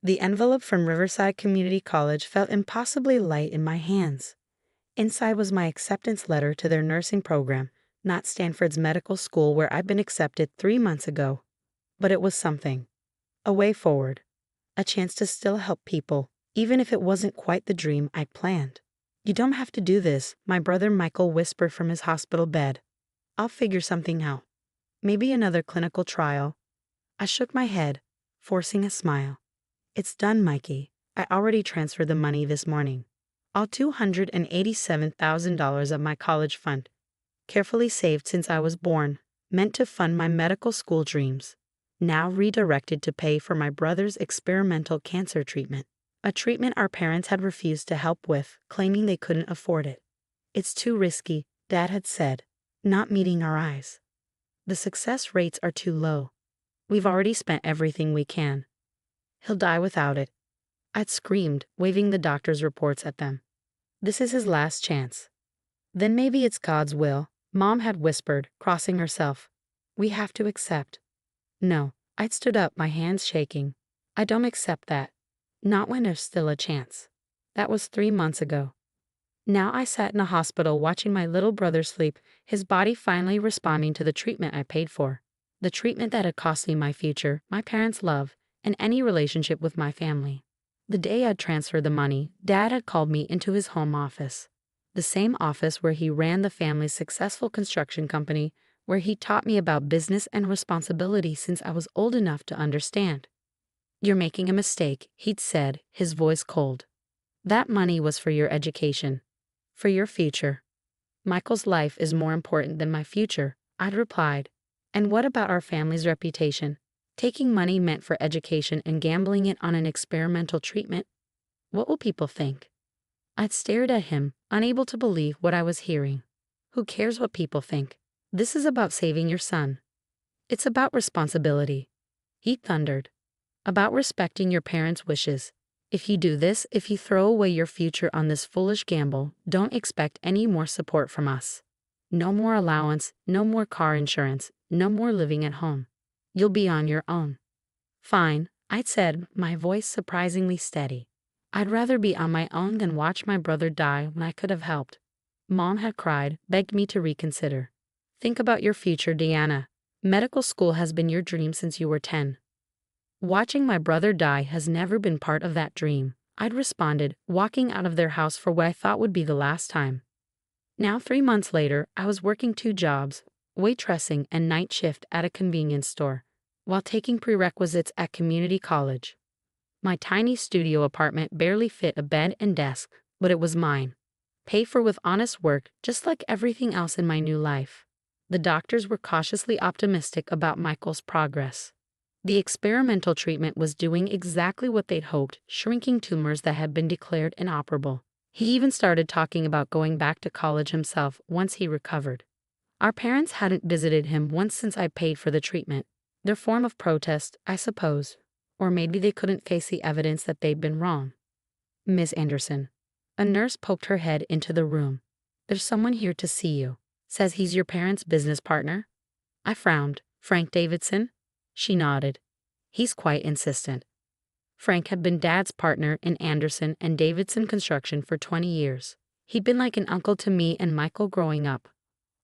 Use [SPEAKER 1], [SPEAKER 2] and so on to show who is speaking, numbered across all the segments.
[SPEAKER 1] The envelope from Riverside Community College felt impossibly light in my hands. Inside was my acceptance letter to their nursing program, not Stanford's medical school where I'd been accepted 3 months ago. But it was something. A way forward. A chance to still help people, even if it wasn't quite the dream I'd planned. "You don't have to do this," my brother Michael whispered from his hospital bed. "I'll figure something out. Maybe another clinical trial." I shook my head, forcing a smile. "It's done, Mikey. I already transferred the money this morning. All $287,000 of my college fund, carefully saved since I was born, meant to fund my medical school dreams, now redirected to pay for my brother's experimental cancer treatment. A treatment our parents had refused to help with, claiming they couldn't afford it. "It's too risky," Dad had said, not meeting our eyes. "The success rates are too low. We've already spent everything we can. He'll die without it." I'd screamed, waving the doctor's reports at them. "This is his last chance." "Then maybe it's God's will," Mom had whispered, crossing herself. "We have to accept." "No," I'd stood up, my hands shaking. "I don't accept that. Not when there's still a chance." That was 3 months ago. Now I sat in a hospital watching my little brother sleep, his body finally responding to the treatment I paid for. The treatment that had cost me my future, my parents' love, and any relationship with my family. The day I'd transferred the money, Dad had called me into his home office. The same office where he ran the family's successful construction company, where he taught me about business and responsibility since I was old enough to understand. "You're making a mistake," he'd said, his voice cold. "That money was for your education. For your future." "Michael's life is more important than my future," I'd replied. "And what about our family's reputation? Taking money meant for education and gambling it on an experimental treatment? What will people think?" I'd stared at him, unable to believe what I was hearing. "Who cares what people think? This is about saving your son. It's about responsibility," he thundered. "About respecting your parents' wishes. If you do this, if you throw away your future on this foolish gamble, don't expect any more support from us. No more allowance, no more car insurance, no more living at home. You'll be on your own." "Fine," I'd said, my voice surprisingly steady. "I'd rather be on my own than watch my brother die when I could have helped." Mom had cried, begged me to reconsider. "Think about your future, Deanna. Medical school has been your dream since you were 10. Watching my brother die has never been part of that dream," I'd responded, walking out of their house for what I thought would be the last time. Now 3 months later, I was working 2 jobs, waitressing and night shift at a convenience store, while taking prerequisites at community college. My tiny studio apartment barely fit a bed and desk, but it was mine. Paid for with honest work, just like everything else in my new life. The doctors were cautiously optimistic about Michael's progress. The experimental treatment was doing exactly what they'd hoped, shrinking tumors that had been declared inoperable. He even started talking about going back to college himself once he recovered. Our parents hadn't visited him once since I paid for the treatment. Their form of protest, I suppose. Or maybe they couldn't face the evidence that they'd been wrong. "Miss Anderson." A nurse poked her head into the room. "There's someone here to see you. Says he's your parents' business partner." I frowned. "Frank Davidson?" She nodded. "He's quite insistent." Frank had been Dad's partner in Anderson and Davidson Construction for 20 years. He'd been like an uncle to me and Michael growing up,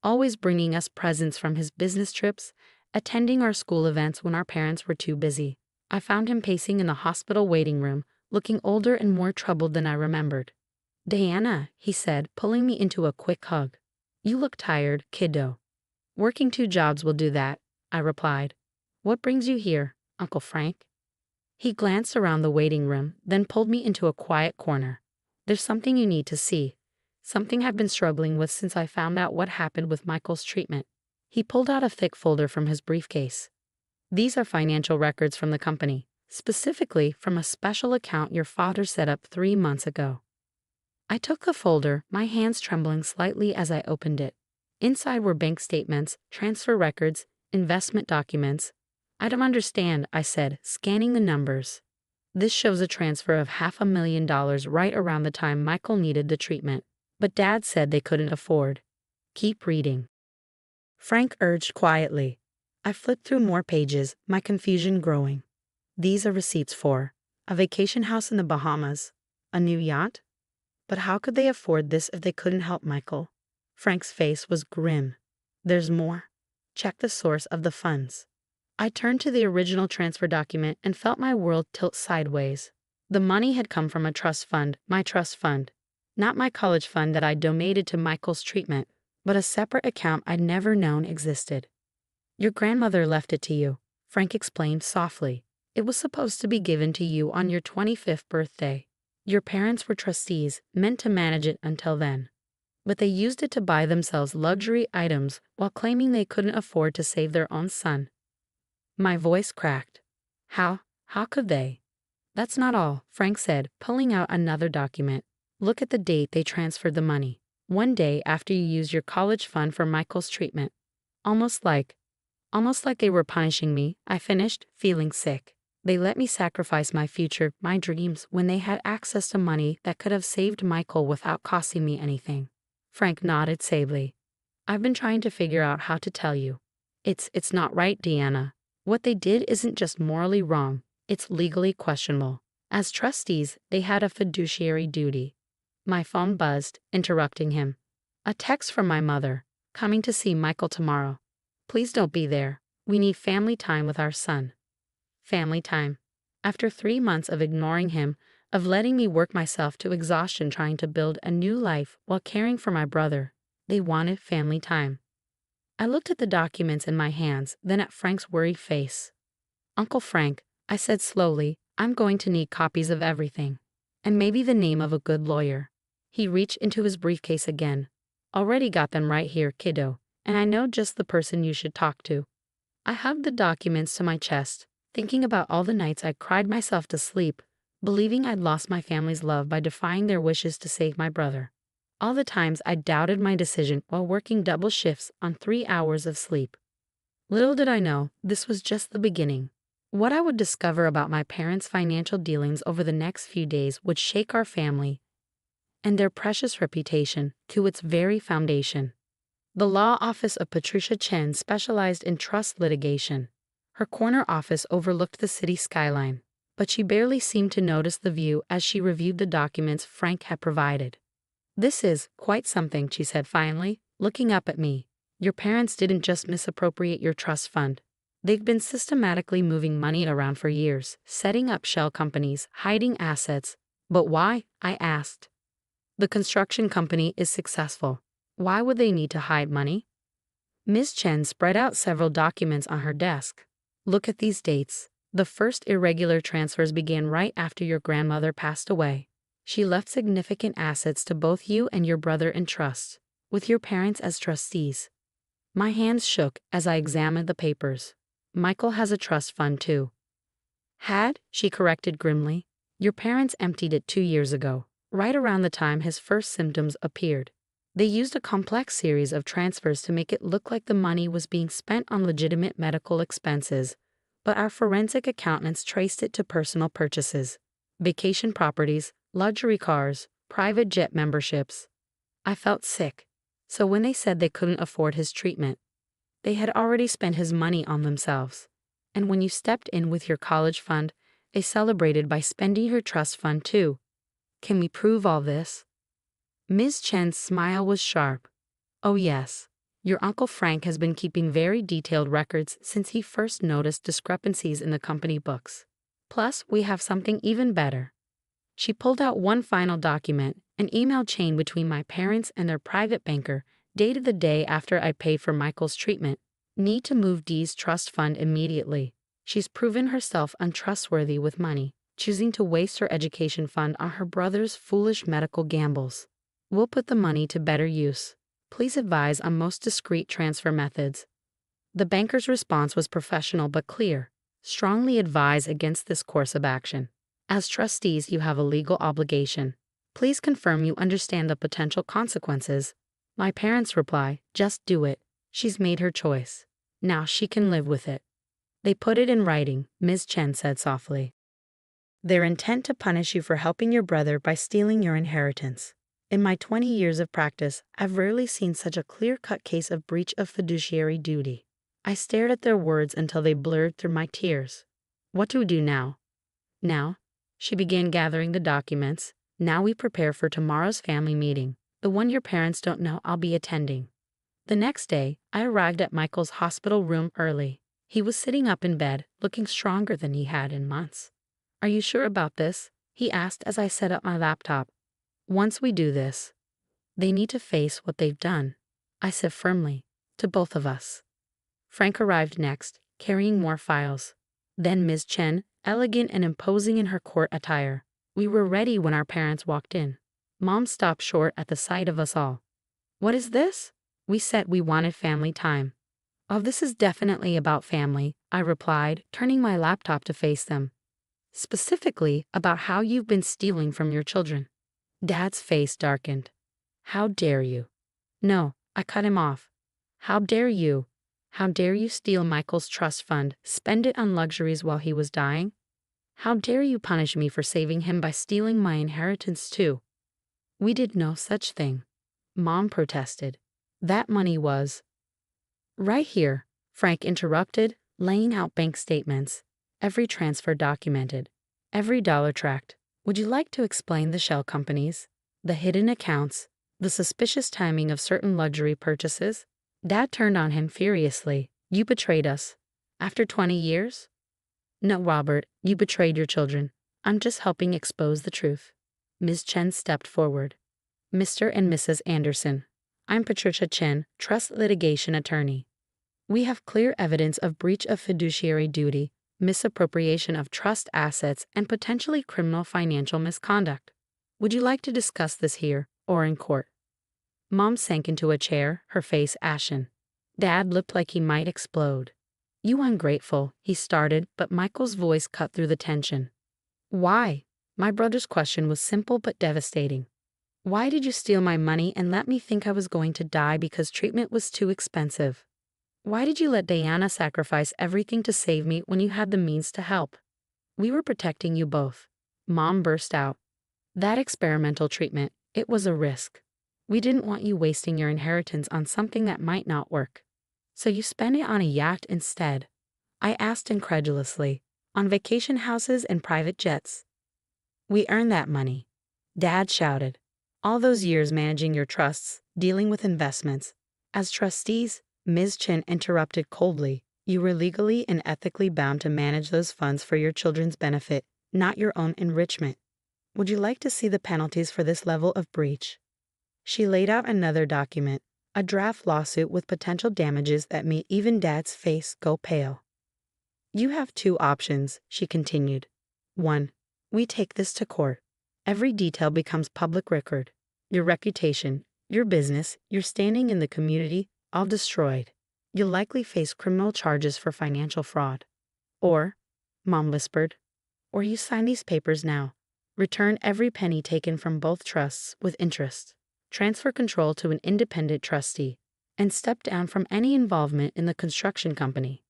[SPEAKER 1] always bringing us presents from his business trips, attending our school events when our parents were too busy. I found him pacing in the hospital waiting room, looking older and more troubled than I remembered. "Diana," he said, pulling me into a quick hug. "You look tired, kiddo." "Working 2 jobs will do that," I replied. "What brings you here, Uncle Frank?" He glanced around the waiting room, then pulled me into a quiet corner. "There's something you need to see. Something I've been struggling with since I found out what happened with Michael's treatment." He pulled out a thick folder from his briefcase. "These are financial records from the company, specifically from a special account your father set up 3 months ago." I took the folder, my hands trembling slightly as I opened it. Inside were bank statements, transfer records, investment documents. "I don't understand," I said, scanning the numbers. "This shows a transfer of $500,000 right around the time Michael needed the treatment. But Dad said they couldn't afford." "Keep reading," Frank urged quietly. I flipped through more pages, my confusion growing. "These are receipts for," A vacation house in the Bahamas? A new yacht? But how could they afford this if they couldn't help Michael? Frank's face was grim. There's more. Check the source of the funds. I turned to the original transfer document and felt my world tilt sideways. The money had come from a trust fund, my trust fund. Not my college fund that I donated to Michael's treatment, but a separate account I'd never known existed. Your grandmother left it to you, Frank explained softly. It was supposed to be given to you on your 25th birthday. Your parents were trustees, meant to manage it until then. But they used it to buy themselves luxury items while claiming they couldn't afford to save their own son. My voice cracked. How could they? That's not all, Frank said, pulling out another document. Look at the date they transferred the money. One day after you used your college fund for Michael's treatment. Almost like they were punishing me, I finished, feeling sick. They let me sacrifice my future, my dreams, when they had access to money that could have saved Michael without costing me anything. Frank nodded sably. I've been trying to figure out how to tell you. It's not right, Deanna. What they did isn't just morally wrong, it's legally questionable. As trustees, they had a fiduciary duty. My phone buzzed, interrupting him. A text from my mother, coming to see Michael tomorrow. Please don't be there. We need family time with our son. Family time. After 3 months of ignoring him, of letting me work myself to exhaustion trying to build a new life while caring for my brother, they wanted family time. I looked at the documents in my hands, then at Frank's worried face. Uncle Frank, I said slowly, I'm going to need copies of everything. And maybe the name of a good lawyer. He reached into his briefcase again. Already got them right here, kiddo, and I know just the person you should talk to. I hugged the documents to my chest, thinking about all the nights I cried myself to sleep, believing I'd lost my family's love by defying their wishes to save my brother. All the times I doubted my decision while working double shifts on 3 hours of sleep. Little did I know, this was just the beginning. What I would discover about my parents' financial dealings over the next few days would shake our family and their precious reputation to its very foundation. The law office of Patricia Chen specialized in trust litigation. Her corner office overlooked the city skyline, but she barely seemed to notice the view as she reviewed the documents Frank had provided. This is quite something, she said finally, looking up at me. Your parents didn't just misappropriate your trust fund. They've been systematically moving money around for years, setting up shell companies, hiding assets. But why? I asked. The construction company is successful. Why would they need to hide money? Ms. Chen spread out several documents on her desk. Look at these dates. The first irregular transfers began right after your grandmother passed away. She left significant assets to both you and your brother in trust, with your parents as trustees. My hands shook as I examined the papers. Michael has a trust fund too. Had, she corrected grimly. Your parents emptied it 2 years ago, right around the time his first symptoms appeared. They used a complex series of transfers to make it look like the money was being spent on legitimate medical expenses, but our forensic accountants traced it to personal purchases, vacation properties, luxury cars, private jet memberships. I felt sick. So when they said they couldn't afford his treatment, they had already spent his money on themselves. And when you stepped in with your college fund, they celebrated by spending your trust fund too. Can we prove all this? Ms. Chen's smile was sharp. Oh yes, your Uncle Frank has been keeping very detailed records since he first noticed discrepancies in the company books. Plus, we have something even better. She pulled out one final document, an email chain between my parents and their private banker, dated the day after I paid for Michael's treatment. Need to move Dee's trust fund immediately. She's proven herself untrustworthy with money, choosing to waste her education fund on her brother's foolish medical gambles. We'll put the money to better use. Please advise on most discreet transfer methods. The banker's response was professional but clear. Strongly advise against this course of action. As trustees, you have a legal obligation. Please confirm you understand the potential consequences. My parents' reply, just do it. She's made her choice. Now she can live with it. They put it in writing, Ms. Chen said softly. Their intent to punish you for helping your brother by stealing your inheritance. In my 20 years of practice, I've rarely seen such a clear-cut case of breach of fiduciary duty. I stared at their words until they blurred through my tears. What do we do now? Now? She began gathering the documents. Now we prepare for tomorrow's family meeting, the one your parents don't know I'll be attending. The next day, I arrived at Michael's hospital room early. He was sitting up in bed, looking stronger than he had in months. "Are you sure about this?" he asked as I set up my laptop. "Once we do this, they need to face what they've done," I said firmly, "to both of us." Frank arrived next, carrying more files. Then Ms. Chen, elegant and imposing in her court attire. We were ready when our parents walked in. Mom stopped short at the sight of us all. "What is this?" We said we wanted family time. "Oh, this is definitely about family," I replied, turning my laptop to face them. "Specifically about how you've been stealing from your children." Dad's face darkened. "How dare you?" "No," I cut him off. "How dare you? How dare you steal Michael's trust fund, spend it on luxuries while he was dying? How dare you punish me for saving him by stealing my inheritance too?" "We did no such thing," Mom protested. "That money was—" "Right here," Frank interrupted, laying out bank statements. Every transfer documented. Every dollar tracked. "Would you like to explain the shell companies, the hidden accounts, the suspicious timing of certain luxury purchases?" Dad turned on him furiously. "You betrayed us. After 20 years? No, Robert, you betrayed your children. I'm just helping expose the truth." Ms. Chen stepped forward. "Mr. and Mrs. Anderson, I'm Patricia Chen, trust litigation attorney. We have clear evidence of breach of fiduciary duty, misappropriation of trust assets, and potentially criminal financial misconduct. Would you like to discuss this here or in court?" Mom sank into a chair, her face ashen. Dad looked like he might explode. "You ungrateful," he started, but Michael's voice cut through the tension. "Why?" My brother's question was simple but devastating. "Why did you steal my money and let me think I was going to die because treatment was too expensive? Why did you let Diana sacrifice everything to save me when you had the means to help? We were protecting you both." Mom burst out. "That experimental treatment, it was a risk. We didn't want you wasting your inheritance on something that might not work. So you spent it on a yacht instead?" I asked incredulously. "On vacation houses and private jets?" "We earned that money," Dad shouted. "All those years managing your trusts, dealing with investments. As trustees," Ms. Chen interrupted coldly, "you were legally and ethically bound to manage those funds for your children's benefit, not your own enrichment. Would you like to see the penalties for this level of breach?" She laid out another document, a draft lawsuit with potential damages that made even Dad's face go pale. "You have two options," she continued. "One, we take this to court. Every detail becomes public record. Your reputation, your business, your standing in the community, all destroyed. You'll likely face criminal charges for financial fraud. Or," Mom whispered, "or you sign these papers now. Return every penny taken from both trusts with interest. Transfer control to an independent trustee, and step down from any involvement in the construction company."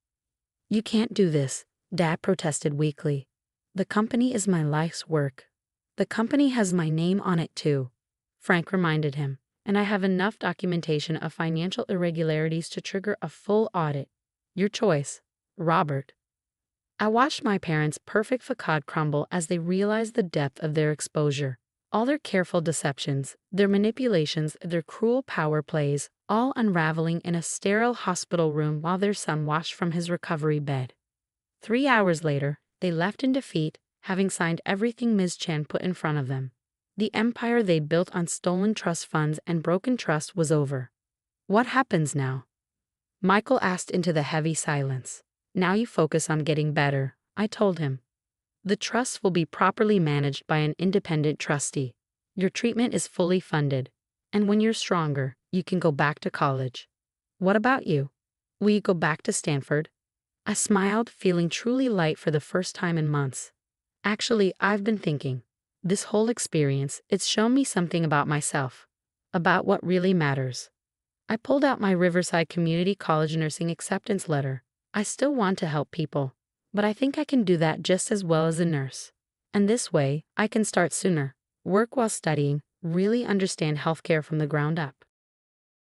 [SPEAKER 1] "You can't do this," Dad protested weakly. "The company is my life's work." "The company has my name on it too," Frank reminded him, "and I have enough documentation of financial irregularities to trigger a full audit. Your choice, Robert." I watched my parents' perfect facade crumble as they realized the depth of their exposure. All their careful deceptions, their manipulations, their cruel power plays, all unraveling in a sterile hospital room while their son watched from his recovery bed. 3 hours later, they left in defeat, having signed everything Ms. Chen put in front of them. The empire they built on stolen trust funds and broken trust was over. "What happens now?" Michael asked into the heavy silence. "Now you focus on getting better," I told him. "The trust will be properly managed by an independent trustee. Your treatment is fully funded. And when you're stronger, you can go back to college." "What about you? Will you go back to Stanford?" I smiled, feeling truly light for the first time in months. "Actually, I've been thinking. This whole experience, it's shown me something about myself. About what really matters." I pulled out my Riverside Community College nursing acceptance letter. I still want to help people, but I think I can do that just as well as a nurse. And this way, I can start sooner, work while studying, really understand healthcare from the ground up.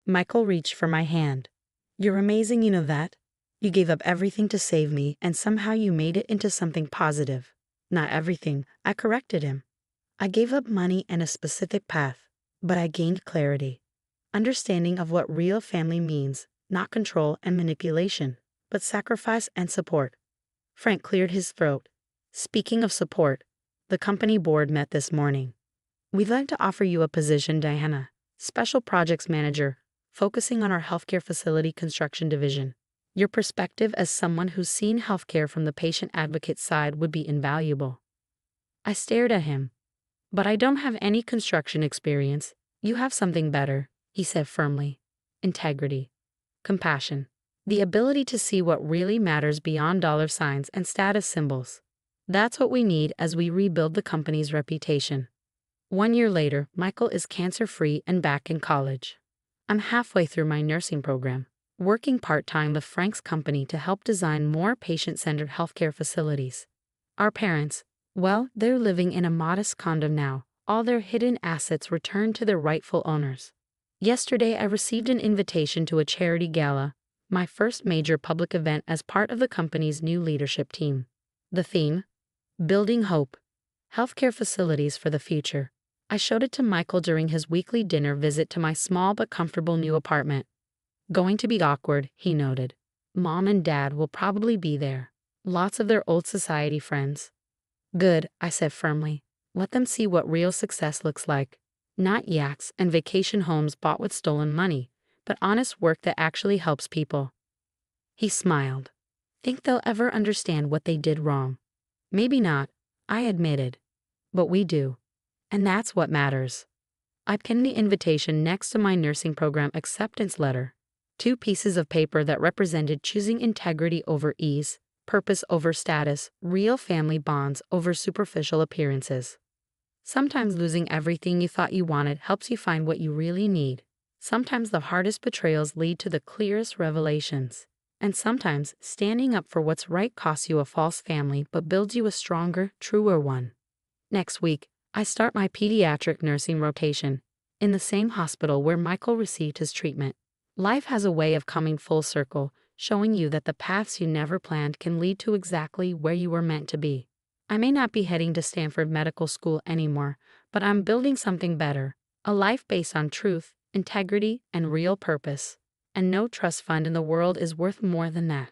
[SPEAKER 1] Michael reached for my hand. "You're amazing, you know that? You gave up everything to save me, and somehow you made it into something positive. Not everything, I corrected him. I gave up money and a specific path, but I gained clarity. Understanding of what real family means, not control and manipulation, but sacrifice and support. Frank cleared his throat. Speaking of support, the company board met this morning. We'd like to offer you a position, Diana, Special Projects Manager, focusing on our healthcare facility construction division. Your perspective as someone who's seen healthcare from the patient advocate side would be invaluable. I stared at him. But I don't have any construction experience. You have something better, he said firmly. Integrity. Compassion. The ability to see what really matters beyond dollar signs and status symbols. That's what we need as we rebuild the company's reputation. 1 year later, Michael is cancer-free and back in college. I'm halfway through my nursing program, working part-time with Frank's company to help design more patient-centered healthcare facilities. Our parents, well, they're living in a modest condo now, all their hidden assets returned to their rightful owners. Yesterday, I received an invitation to a charity gala, my first major public event as part of the company's new leadership team. The theme? Building Hope. Healthcare facilities for the future. I showed it to Michael during his weekly dinner visit to my small but comfortable new apartment. Going to be awkward, he noted. Mom and Dad will probably be there. Lots of their old society friends. Good, I said firmly. Let them see what real success looks like. Not yachts and vacation homes bought with stolen money, but honest work that actually helps people. He smiled. Think they'll ever understand what they did wrong? Maybe not, I admitted. But we do. And that's what matters. I pinned the invitation next to my nursing program acceptance letter. 2 pieces of paper that represented choosing integrity over ease, purpose over status, real family bonds over superficial appearances. Sometimes losing everything you thought you wanted helps you find what you really need. Sometimes the hardest betrayals lead to the clearest revelations. And sometimes standing up for what's right costs you a false family but builds you a stronger, truer one. Next week, I start my pediatric nursing rotation in the same hospital where Michael received his treatment. Life has a way of coming full circle, showing you that the paths you never planned can lead to exactly where you were meant to be. I may not be heading to Stanford Medical School anymore, but I'm building something better, a life based on truth, integrity, and real purpose. And no trust fund in the world is worth more than that.